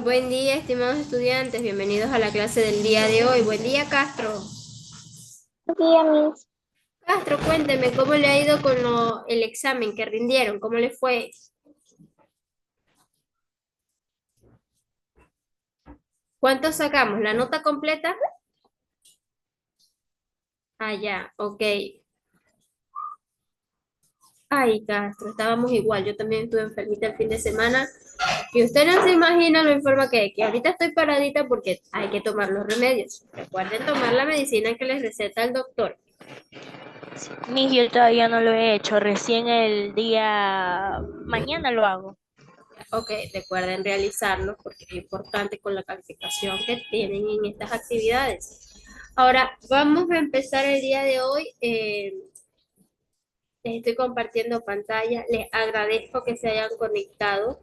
Buen día, estimados estudiantes. Bienvenidos a la clase del día de hoy. Buen día, Castro. Día, Miss. Castro, cuénteme cómo le ha ido con el examen que rindieron, cómo le fue. ¿Cuánto sacamos? ¿La nota completa? Ah, ya, ok. Ay, Castro, estábamos igual. Yo también estuve enfermita el fin de semana. Y usted no se imagina lo enferma que ahorita estoy paradita porque hay que tomar los remedios. Recuerden tomar la medicina que les receta el doctor. Miss, yo todavía no lo he hecho, recién el día, mañana lo hago. Ok, recuerden realizarlo porque es importante con la calificación que tienen en estas actividades. Ahora, vamos a empezar el día de hoy. Les estoy compartiendo pantalla. Les agradezco que se hayan conectado.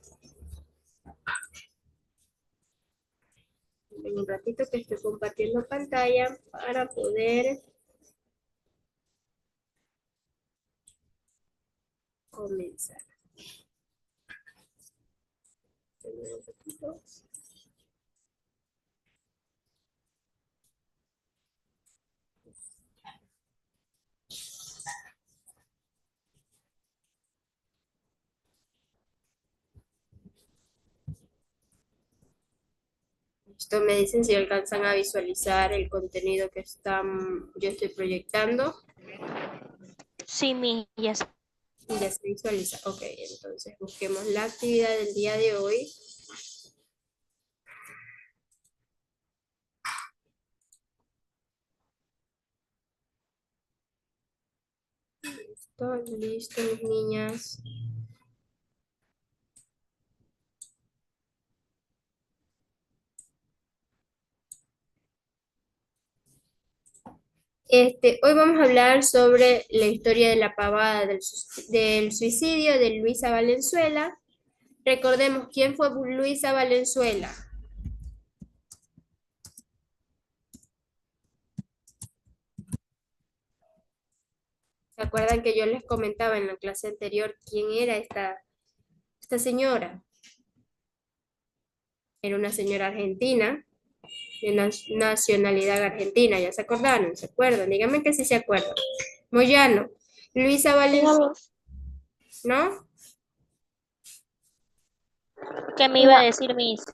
En un ratito que estoy compartiendo pantalla para poder comenzar. Un ratito. Esto me dicen si alcanzan a visualizar el contenido que yo estoy proyectando. Sí, Miss, ya Ya se visualiza. Ok, entonces busquemos la actividad del día de hoy. Listo, listo, mis niñas. Hoy vamos a hablar sobre la historia de la pavada del suicidio de Luisa Valenzuela. Recordemos quién fue Luisa Valenzuela. ¿Se acuerdan que yo les comentaba en la clase anterior quién era esta señora? Era una señora argentina, de nacionalidad argentina. ¿Ya se acordaron? ¿Se acuerdan? Díganme que sí se acuerdan. Moyano, Luisa diga, Valenzuela, Miss. ¿no? ¿Qué me iba a No. decir, Miss?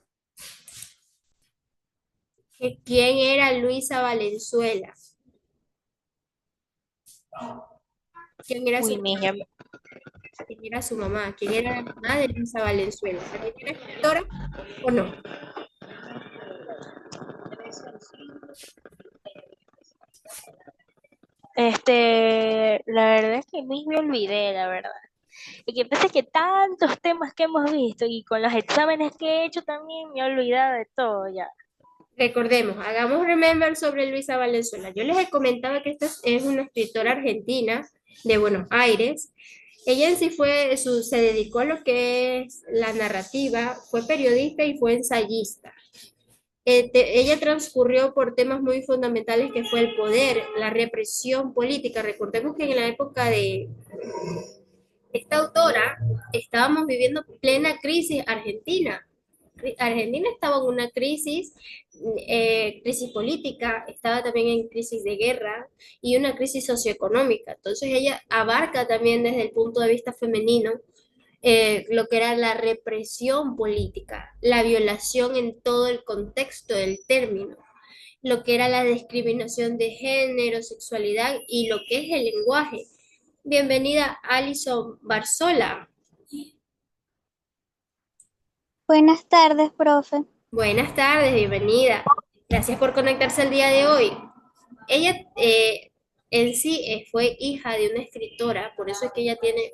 ¿Quién era Luisa Valenzuela? ¿Quién era Uy, su Miss, mamá? ¿Quién era su mamá? ¿Quién era la mamá de Luisa Valenzuela? ¿También era escritora o no? la verdad es que Miss me olvidé, la verdad. Y que pese que tantos temas que hemos visto y con los exámenes que he hecho también me he olvidado de todo ya. Recordemos, hagamos remember sobre Luisa Valenzuela. Yo les he comentado que esta es una escritora argentina de Buenos Aires. Ella en sí se dedicó a lo que es la narrativa, fue periodista y fue ensayista. Ella transcurrió por temas muy fundamentales que fue el poder, la represión política. Recordemos que en la época de esta autora estábamos viviendo plena crisis argentina. Argentina estaba en una crisis política, estaba también en crisis de guerra y una crisis socioeconómica. Entonces ella abarca también desde el punto de vista femenino lo que era la represión política, la violación en todo el contexto del término, lo que era la discriminación de género, sexualidad y lo que es el lenguaje. Bienvenida, Alison Barzola. Buenas tardes, profe. Buenas tardes, bienvenida. Gracias por conectarse el día de hoy. Ella en sí fue hija de una escritora, por eso es que ella tiene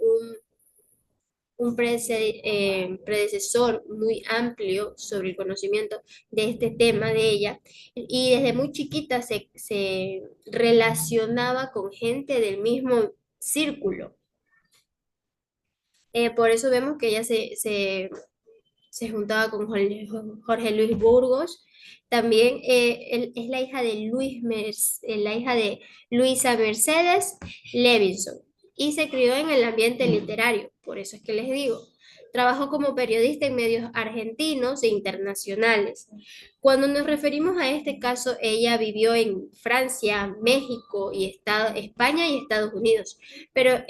un predecesor muy amplio sobre el conocimiento de este tema de ella. Y desde muy chiquita se relacionaba con gente del mismo círculo. Por eso vemos que ella se juntaba con Jorge Luis Burgos. También él es la hija de la hija de Luisa Mercedes Levinson y se crió en el ambiente literario, por eso es que les digo. Trabajó como periodista en medios argentinos e internacionales. Cuando nos referimos a este caso, ella vivió en Francia, México y España y Estados Unidos, pero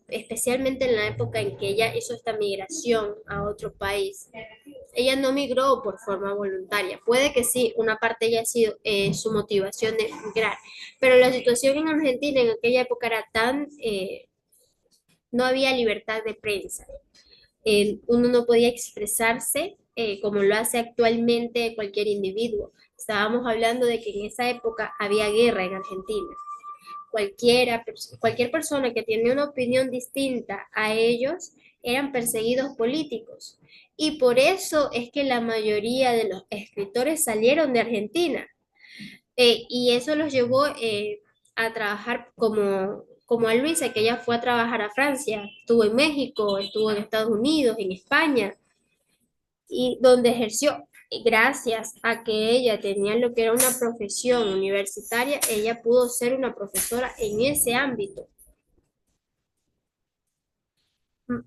especialmente en la época en que ella hizo esta migración a otro país. Ella no migró por forma voluntaria. Puede que sí, una parte haya sido su motivación de migrar, pero la situación en Argentina en aquella época era tan, no había libertad de prensa. Uno no podía expresarse como lo hace actualmente cualquier individuo. Estábamos hablando de que en esa época había guerra en Argentina. Cualquier persona que tiene una opinión distinta a ellos eran perseguidos políticos. Y por eso es que la mayoría de los escritores salieron de Argentina. Y eso los llevó a trabajar como a Luisa, que ella fue a trabajar a Francia, estuvo en México, estuvo en Estados Unidos, en España, y donde ejerció, gracias a que ella tenía lo que era una profesión universitaria, ella pudo ser una profesora en ese ámbito.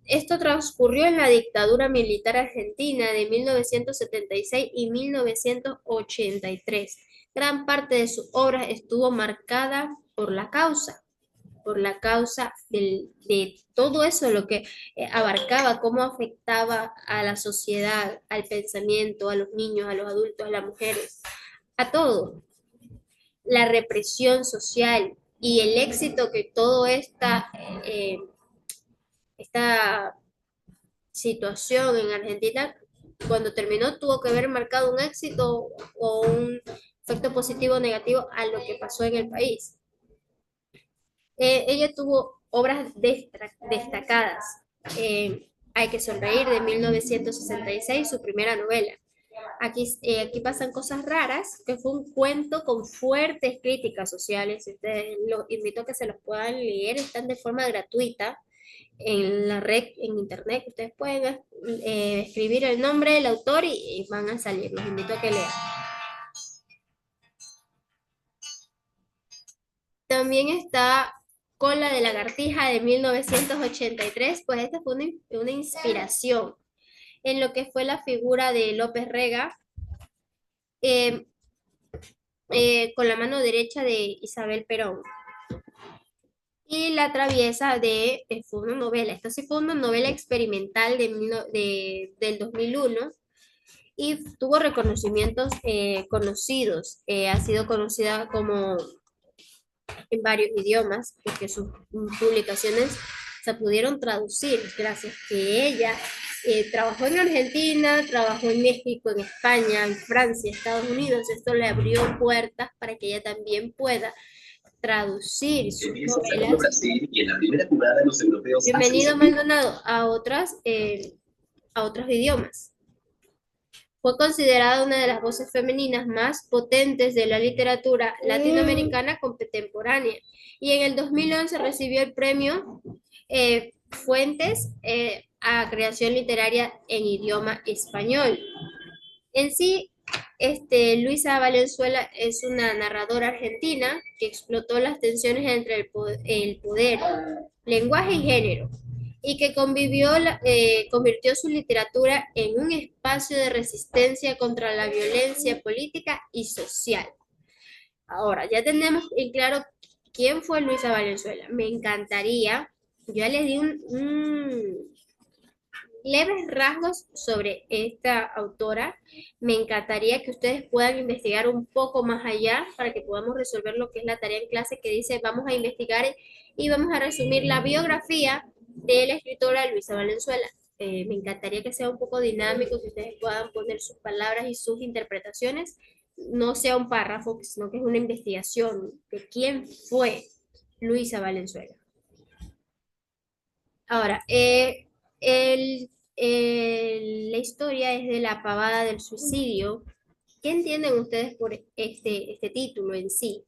Esto transcurrió en la dictadura militar argentina de 1976 y 1983. Gran parte de sus obras estuvo marcada por la causa de todo eso, lo que abarcaba, cómo afectaba a la sociedad, al pensamiento, a los niños, a los adultos, a las mujeres, a todo. La represión social y el éxito que todo esta situación en Argentina, cuando terminó, tuvo que haber marcado un éxito o un efecto positivo o negativo a lo que pasó en el país. Ella tuvo obras destacadas. Hay que sonreír de 1966, su primera novela. Aquí pasan cosas raras, que fue un cuento con fuertes críticas sociales. Ustedes los invito a que se los puedan leer, están de forma gratuita en la red, en internet. Ustedes pueden escribir el nombre del autor y van a salir. Los invito a que lean. También está Cola de lagartija de 1983, pues esta fue una inspiración en lo que fue la figura de López Rega, eh, con la mano derecha de Isabel Perón. Y La Traviesa fue una novela, esta sí fue una novela experimental del 2001 y tuvo reconocimientos conocidos. Ha sido conocida como en varios idiomas, porque sus publicaciones se pudieron traducir gracias que ella trabajó en Argentina, trabajó en México, en España, en Francia, Estados Unidos. Esto le abrió puertas para que ella también pueda traducir sus novelas. Brasil, y en la primera jugada los europeos Bienvenido Maldonado a otros idiomas. Fue considerada una de las voces femeninas más potentes de la literatura latinoamericana contemporánea y en el 2011 recibió el premio Fuentes a creación literaria en idioma español. En sí, Luisa Valenzuela es una narradora argentina que explotó las tensiones entre el poder, lenguaje y género, y que convirtió su literatura en un espacio de resistencia contra la violencia política y social. Ahora, ya tenemos en claro quién fue Luisa Valenzuela. Me encantaría, yo ya les di leves rasgos sobre esta autora. Me encantaría que ustedes puedan investigar un poco más allá para que podamos resolver lo que es la tarea en clase que dice vamos a investigar y vamos a resumir la biografía de la escritora Luisa Valenzuela. Me encantaría que sea un poco dinámico, que ustedes puedan poner sus palabras y sus interpretaciones, no sea un párrafo, sino que es una investigación de quién fue Luisa Valenzuela. Ahora, la historia es de la pavada del suicidio. ¿Qué entienden ustedes por este título en sí?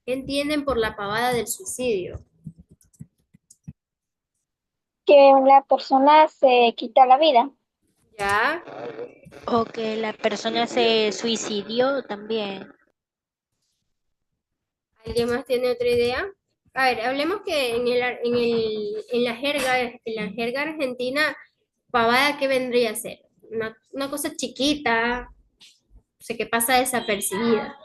¿Qué entienden por la pavada del suicidio? Que la persona se quita la vida. ¿Ya? O que la persona se suicidió también. ¿Alguien más tiene otra idea? A ver, hablemos que en la jerga argentina, pavada, ¿qué vendría a ser? Una cosa chiquita, o sea, que pasa desapercibida.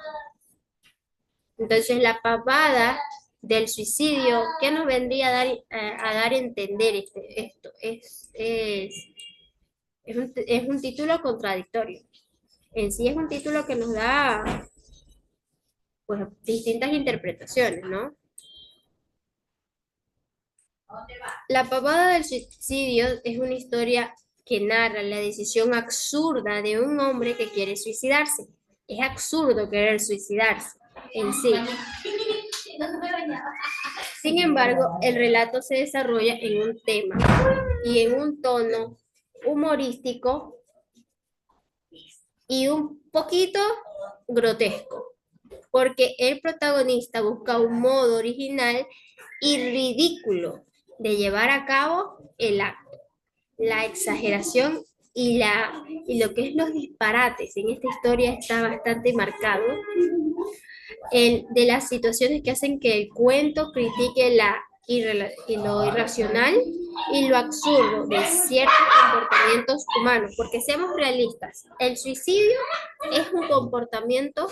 Entonces, la pavada del suicidio, ¿qué nos vendría a dar a entender esto? Es un título contradictorio. En sí es un título que nos da, pues, distintas interpretaciones, ¿no? La pavada del suicidio es una historia que narra la decisión absurda de un hombre que quiere suicidarse. Es absurdo querer suicidarse en sí. Sin embargo, el relato se desarrolla en un tema y en un tono humorístico y un poquito grotesco, porque el protagonista busca un modo original y ridículo de llevar a cabo el acto. La exageración y lo que es los disparates en esta historia está bastante marcado de las situaciones que hacen que el cuento critique lo irracional y lo absurdo de ciertos comportamientos humanos, porque seamos realistas, el suicidio es un comportamiento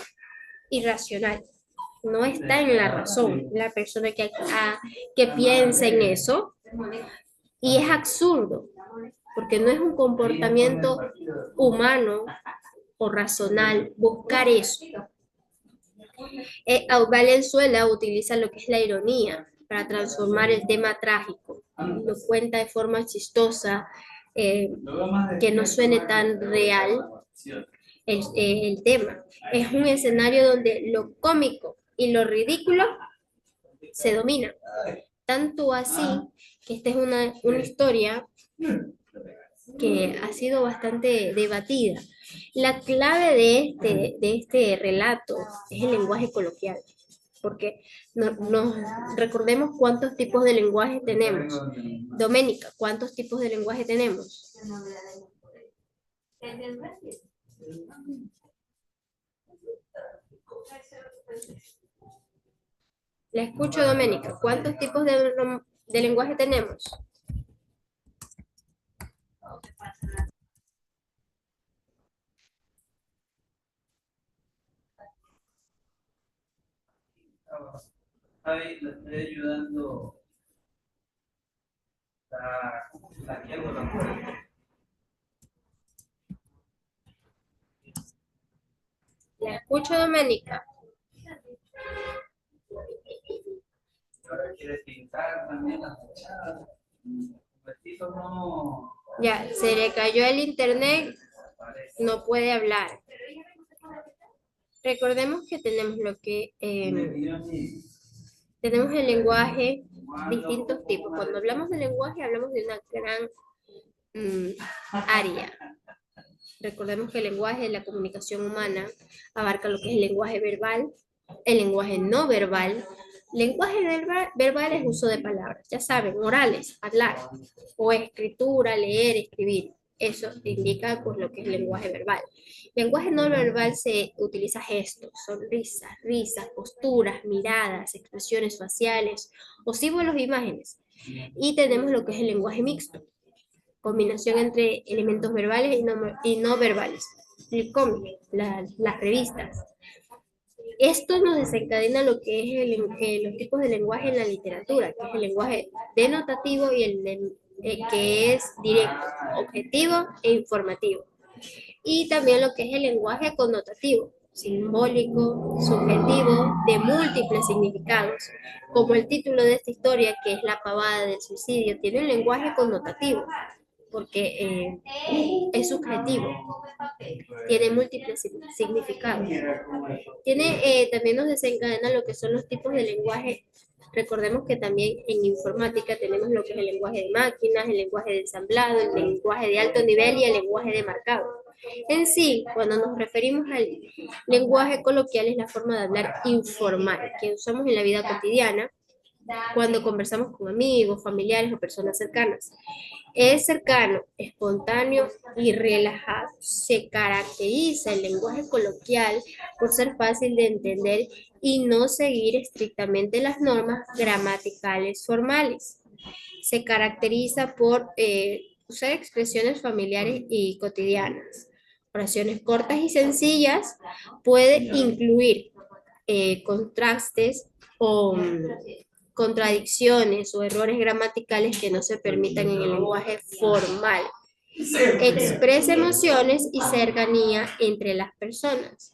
irracional, no está en la razón la persona que piensa en eso, y es absurdo, porque no es un comportamiento humano o razonal buscar eso. Valenzuela utiliza lo que es la ironía para transformar el tema trágico. Lo cuenta de forma chistosa, eh, que no suene tan real el tema. Es un escenario donde lo cómico y lo ridículo se dominan. Tanto así que esta es una historia que ha sido bastante debatida. La clave de este relato es el lenguaje coloquial, porque nos recordemos cuántos tipos de lenguaje tenemos. Doménica, ¿cuántos tipos de lenguaje tenemos? La escucho, Doménica. ¿Cuántos tipos de lenguaje tenemos? Ahí le estoy ayudando la guía con la mujer. La escucho, Doménica. Ahora quiere pintar también la fachada. Un vestido no Ya, se le cayó el internet, aparece. no puede hablar. Recordemos que tenemos tenemos el lenguaje, distintos tipos. Cuando hablamos de lenguaje, hablamos de una gran área. Recordemos que el lenguaje de la comunicación humana abarca lo que es el lenguaje verbal, el lenguaje no verbal. Verbal es uso de palabras, ya saben, orales, hablar, o escritura, leer, escribir. Eso indica pues lo que es el lenguaje verbal. Lenguaje no verbal se utiliza gestos, sonrisas, risas, posturas, miradas, expresiones faciales o símbolos de imágenes. Y tenemos lo que es el lenguaje mixto, combinación entre elementos verbales y no verbales. El cómic, las revistas. Esto nos desencadena lo que es los tipos de lenguaje en la literatura, que es el lenguaje denotativo y que es directo, objetivo e informativo. Y también lo que es el lenguaje connotativo, simbólico, subjetivo, de múltiples significados, como el título de esta historia, que es La pavada del suicidio, tiene un lenguaje connotativo, porque es subjetivo, tiene múltiples significados. También nos desencadena lo que son los tipos de lenguaje. Recordemos que también en informática tenemos lo que es el lenguaje de máquinas, el lenguaje de ensamblado, el lenguaje de alto nivel y el lenguaje de marcado. En sí, cuando nos referimos al lenguaje coloquial, es la forma de hablar informal que usamos en la vida cotidiana, cuando conversamos con amigos, familiares o personas cercanas. Es cercano, espontáneo y relajado. Se caracteriza el lenguaje coloquial por ser fácil de entender y no seguir estrictamente las normas gramaticales formales. Se caracteriza por usar expresiones familiares y cotidianas. Oraciones cortas y sencillas, puede incluir contrastes o contradicciones o errores gramaticales que no se permitan en el lenguaje formal. Expresa emociones y cercanía entre las personas.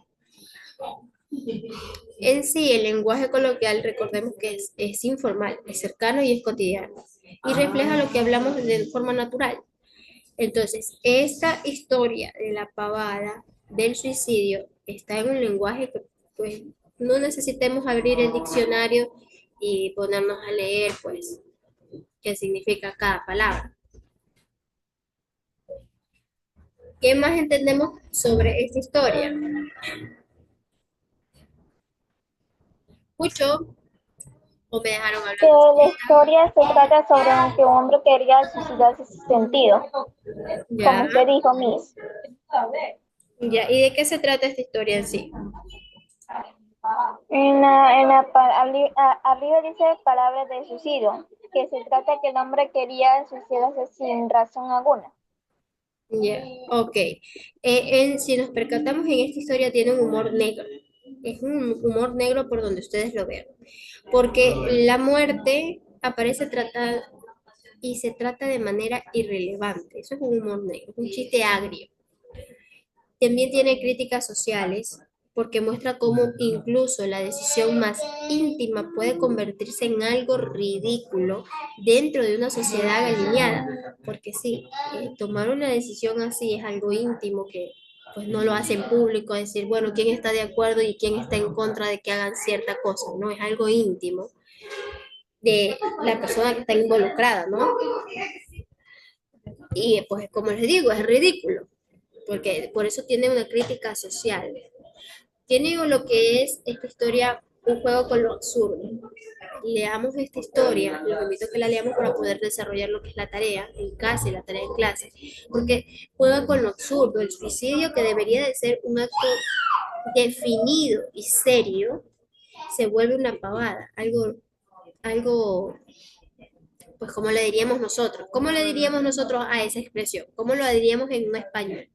En sí, el lenguaje coloquial, recordemos que es informal, es cercano y es cotidiano, y refleja lo que hablamos de forma natural. Entonces, esta historia de la pavada del suicidio está en un lenguaje que pues no necesitemos abrir el diccionario y ponernos a leer pues qué significa cada palabra. ¿Qué más entendemos sobre esta historia? ¿Escucho o me dejaron Que hablando? la historia se trata sobre que un hombre quería suicidarse sin sentido, como Ya, usted dijo, Miss. ya. ¿Y de qué se trata esta historia en sí? Arriba dice palabras de suicidio, que se trata que el hombre quería suicidarse sin razón alguna. Ya, ok. Si nos percatamos en esta historia, tiene un humor negro. Es un humor negro por donde ustedes lo vean. Porque la muerte aparece tratada y se trata de manera irrelevante. Eso es un humor negro, un chiste agrio. También tiene críticas sociales porque muestra cómo incluso la decisión más íntima puede convertirse en algo ridículo dentro de una sociedad alineada. Porque sí, tomar una decisión así es algo íntimo que pues no lo hacen público, decir, bueno, quién está de acuerdo y quién está en contra de que hagan cierta cosa, ¿no? Es algo íntimo de la persona que está involucrada, ¿no? Y pues como les digo, es ridículo, porque por eso tiene una crítica social. Tiene lo que es esta historia, un juego con lo absurdo. Leamos esta historia, los invito a que la leamos para poder desarrollar lo que es la tarea en casa y la tarea en clase, porque juega con lo absurdo, el suicidio que debería de ser un acto definido y serio, se vuelve una pavada, algo pues ¿cómo le diríamos nosotros? ¿Cómo le diríamos nosotros a esa expresión? ¿Cómo lo diríamos en un español?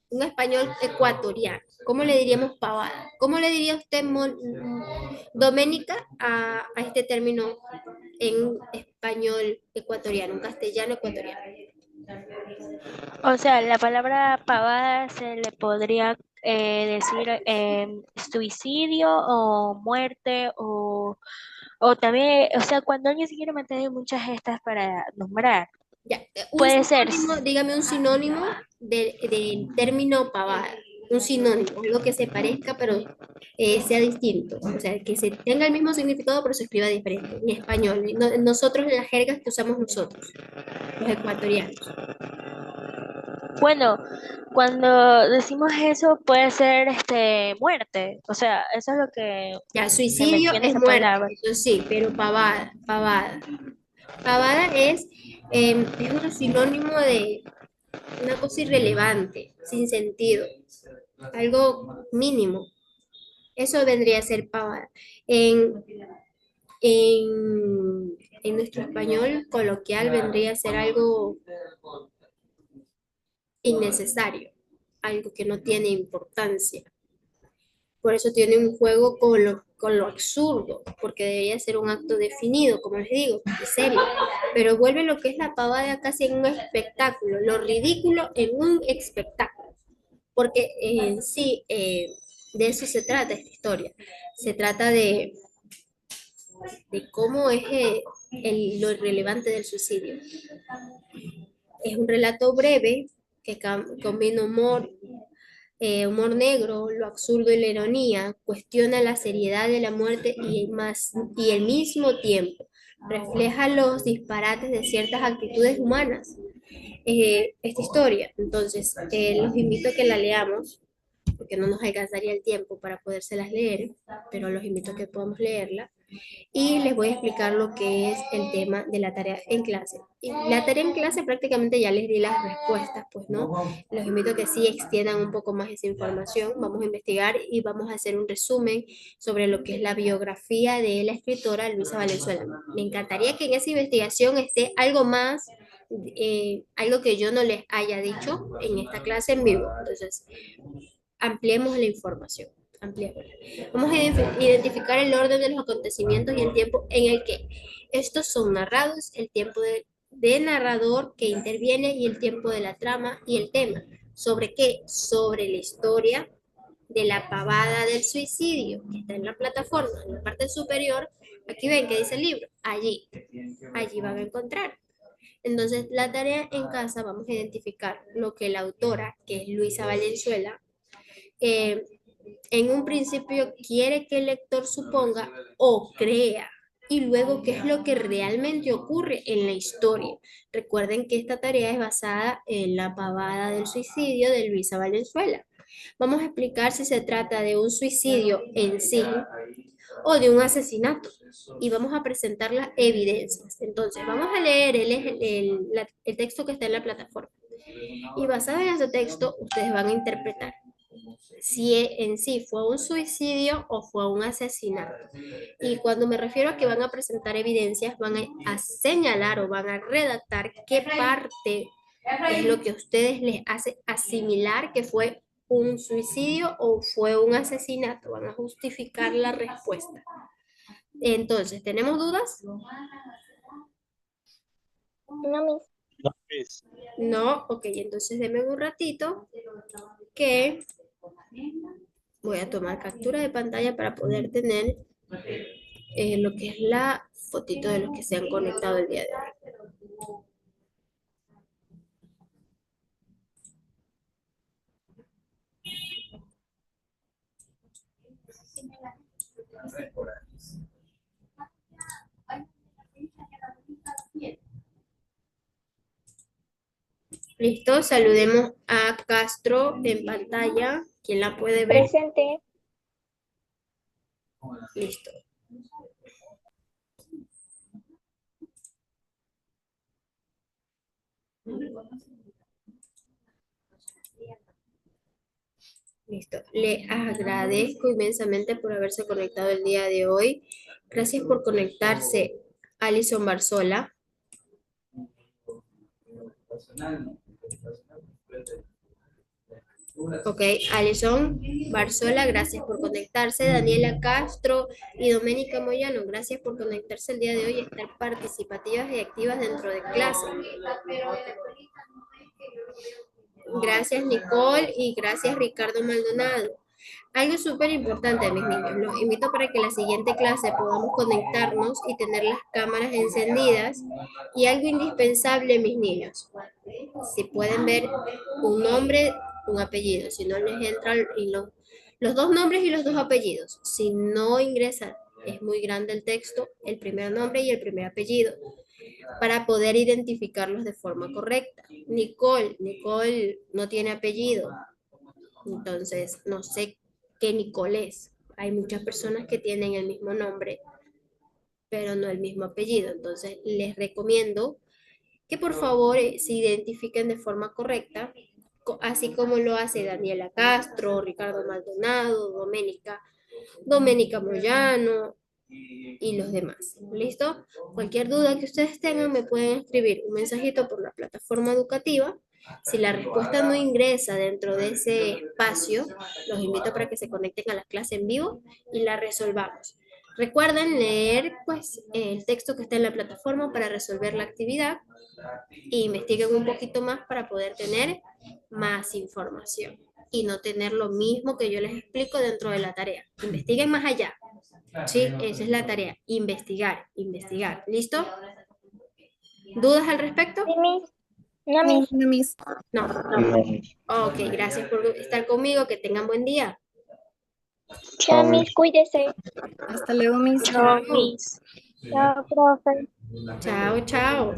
Un español ecuatoriano. ¿Cómo le diríamos pavada? ¿Cómo le diría usted, Doménica, a este término en español ecuatoriano, en castellano ecuatoriano? O sea, la palabra pavada se le podría decir suicidio o muerte o también, o sea, cuando alguien se quiere meter en muchas gestas para nombrar, Ya, puede ser. dígame un sinónimo del término pavada. Un sinónimo, algo que se parezca pero sea distinto. O sea, que se tenga el mismo significado pero se escriba diferente en español. Nosotros en las jergas que usamos nosotros, los ecuatorianos. Bueno, cuando decimos eso puede ser muerte. O sea, eso es lo que Ya, se suicidio menciona es esa muerte, palabra. eso sí, pero pavada, pavada. Pavada es un sinónimo de una cosa irrelevante, sin sentido, algo mínimo. Eso vendría a ser pavada. En, en nuestro español coloquial vendría a ser algo innecesario, algo que no tiene importancia. Por eso tiene un juego con lo absurdo, porque debería ser un acto definido, como les digo, y serio. Pero vuelve lo que es la pavada casi en un espectáculo, lo ridículo en un espectáculo. Porque en sí, de eso se trata esta historia. Se trata de cómo es lo irrelevante del suicidio. Es un relato breve que combina humor negro, lo absurdo y la ironía, cuestiona la seriedad de la muerte y al mismo tiempo refleja los disparates de ciertas actitudes humanas. Esta historia, entonces, los invito a que la leamos porque no nos alcanzaría el tiempo para podérselas leer, pero los invito a que podamos leerla. Y les voy a explicar lo que es el tema de la tarea en clase. Y la tarea en clase prácticamente ya les di las respuestas, pues no. Los invito a que sí extiendan un poco más esa información. Vamos a investigar y vamos a hacer un resumen sobre lo que es la biografía de la escritora Luisa Valenzuela. Me encantaría que en esa investigación esté algo más, algo que yo no les haya dicho en esta clase en vivo. Entonces, ampliemos la información. Ampliémosla. Vamos a identificar el orden de los acontecimientos y el tiempo en el que estos son narrados, el tiempo de narrador que interviene y el tiempo de la trama y el tema. ¿Sobre qué? Sobre la historia de la pavada del suicidio, que está en la plataforma, en la parte superior. Aquí ven que dice el libro, allí van a encontrar. Entonces, la tarea en casa, vamos a identificar lo que la autora, que es Luisa Valenzuela, eh, en un principio quiere que el lector suponga o crea, y luego qué es lo que realmente ocurre en la historia. Recuerden que esta tarea es basada en la pavada del suicidio de Luisa Valenzuela. Vamos a explicar si se trata de un suicidio en sí o de un asesinato, y vamos a presentar las evidencias. Entonces, vamos a leer el texto que está en la plataforma, y basado en ese texto, ustedes van a interpretar si en sí fue un suicidio o fue un asesinato. Y cuando me refiero a que van a presentar evidencias, van a señalar o van a redactar qué parte es lo que a ustedes les hace asimilar que fue un suicidio o fue un asesinato. Van a justificar la respuesta. Entonces, ¿tenemos dudas? No, Miss. No, ok, entonces denme un ratito que voy a tomar captura de pantalla para poder tener lo que es la fotito de los que se han conectado el día de hoy. Listo, saludemos a Castro en pantalla. ¿Quién la puede ver? Presente. Listo. Listo. Le agradezco inmensamente por haberse conectado el día de hoy. Gracias por conectarse, Alison Barzola. Ok, Alison Barzola, gracias por conectarse. Daniela Castro y Doménica Moyano, gracias por conectarse el día de hoy y estar participativas y activas dentro de clase. Gracias, Nicole, y gracias, Ricardo Maldonado. Algo súper importante, mis niños, los invito para que la siguiente clase podamos conectarnos y tener las cámaras encendidas. Y algo indispensable, mis niños, si pueden ver un nombre, un apellido, si no les entran los dos nombres y los dos apellidos. Si no ingresan, es muy grande el texto, el primer nombre y el primer apellido, para poder identificarlos de forma correcta. Nicole no tiene apellido, entonces no sé qué Nicole es. Hay muchas personas que tienen el mismo nombre, pero no el mismo apellido. Entonces les recomiendo que por favor se identifiquen de forma correcta, así como lo hace Daniela Castro, Ricardo Maldonado, Doménica Moyano y los demás. ¿Listo? Cualquier duda que ustedes tengan me pueden escribir un mensajito por la plataforma educativa. Si la respuesta no ingresa dentro de ese espacio, los invito para que se conecten a la clase en vivo y la resolvamos. Recuerden leer pues el texto que está en la plataforma para resolver la actividad e investiguen un poquito más para poder tener más información y no tener lo mismo que yo les explico dentro de la tarea. Investiguen más allá. Sí, esa es la tarea, investigar. ¿Listo? ¿Dudas al respecto? Sí, Miss. No, Miss. No, Miss. No. Ok, gracias por estar conmigo, que tengan buen día. Chao, Miss. Cuídese. Hasta luego, Miss. Chao, Miss. Chao, profe. Chao, chao.